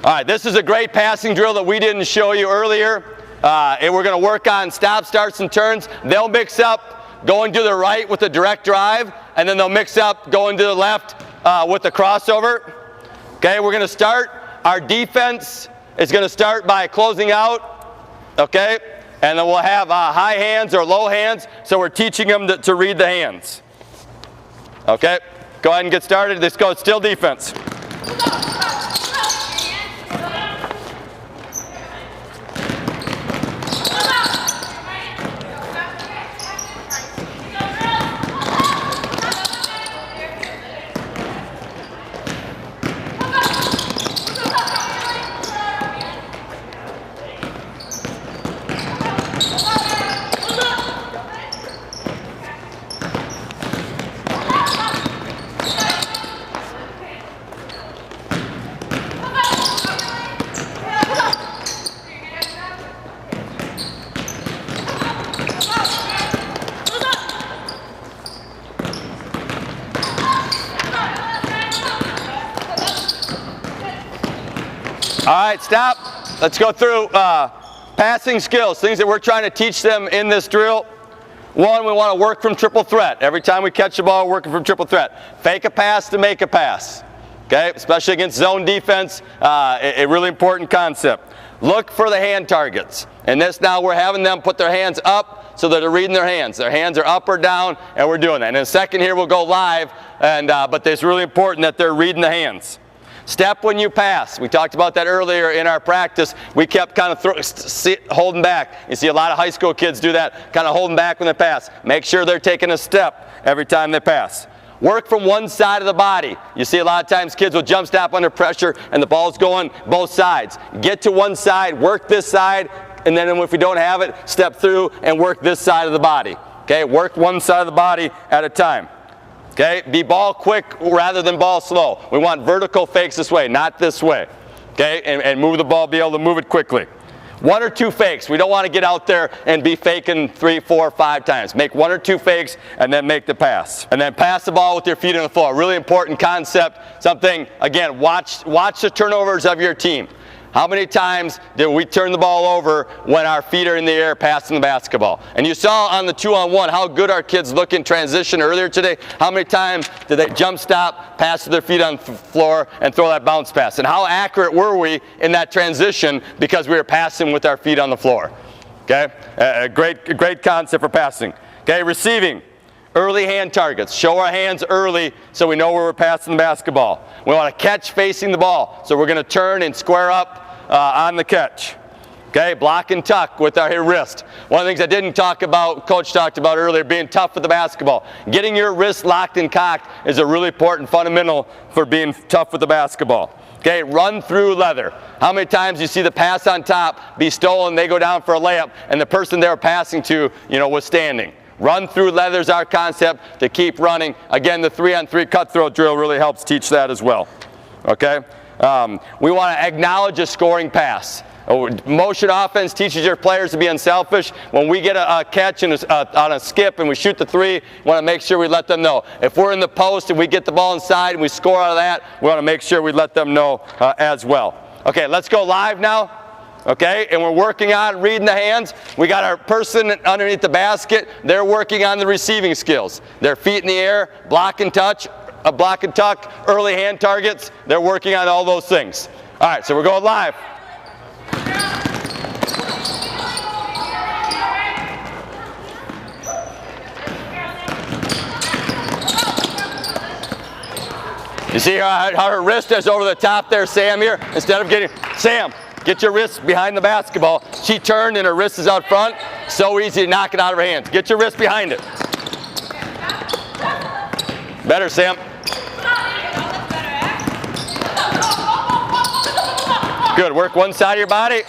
All right, this is a great passing drill that we didn't show you earlier. And we're going to work on stop, starts, and turns. They'll mix up going to the right with the direct drive, and then they'll mix up going to the left with the crossover. Okay, we're going to start. Our defense is going to start by closing out. Okay, and then we'll have high hands or low hands, so we're teaching them to read the hands. Okay, go ahead and get started. This goes still defense. All right, stop. Let's go through passing skills, things that we're trying to teach them in this drill. One, we want to work from triple threat. Every time we catch the ball, we're working from triple threat. Fake a pass to make a pass. Okay, especially against zone defense, a really important concept. Look for the hand targets. And this now we're having them put their hands up so that they're reading their hands. Their hands are up or down, and we're doing that. And in a second here, we'll go live, but it's really important that they're reading the hands. Step when you pass. We talked about that earlier in our practice. We kept kind of holding back. You see a lot of high school kids do that, kind of holding back when they pass. Make sure they're taking a step every time they pass. Work from one side of the body. You see a lot of times kids will jump stop under pressure and the ball's going both sides. Get to one side, work this side, and then if we don't have it, step through and work this side of the body. Okay, work one side of the body at a time. Okay, be ball quick rather than ball slow. We want vertical fakes this way, not this way. Okay, and move the ball, be able to move it quickly. 1 or 2 fakes. We don't want to get out there and be faking 3, 4, 5 times. Make 1 or 2 fakes and then make the pass. And then pass the ball with your feet on the floor. Really important concept. Something, again, watch the turnovers of your team. How many times did we turn the ball over when our feet are in the air passing the basketball? And you saw on the 2-on-1 how good our kids look in transition earlier today. How many times did they jump stop, pass with their feet on the floor, and throw that bounce pass? And how accurate were we in that transition because we were passing with our feet on the floor? Okay, a great concept for passing. Okay, receiving. Early hand targets. Show our hands early so we know where we're passing the basketball. We want to catch facing the ball. So we're going to turn and square up on the catch. Okay, block and tuck with our wrist. One of the things I didn't talk about, Coach talked about earlier, being tough with the basketball. Getting your wrist locked and cocked is a really important fundamental for being tough with the basketball. Okay, run through leather. How many times you see the pass on top be stolen, they go down for a layup, and the person they were passing to, was standing. Run through leather is our concept to keep running. Again, the 3-on-3 cutthroat drill really helps teach that as well. Okay? We want to acknowledge a scoring pass. Motion offense teaches your players to be unselfish. When we get a catch on a skip and we shoot the 3, we want to make sure we let them know. If we're in the post and we get the ball inside and we score out of that, we want to make sure we let them know as well. Okay, let's go live now. Okay, and we're working on reading the hands. We got our person underneath the basket. They're working on the receiving skills. Their feet in the air, block and touch, block and tuck, early hand targets. They're working on all those things. All right, so we're going live. You see how her wrist is over the top there, Sam, here? Instead of getting, Sam, get your wrist behind the basketball. She turned and her wrist is out front. So easy to knock it out of her hands. Get your wrist behind it. Better, Sam. Good, work one side of your body.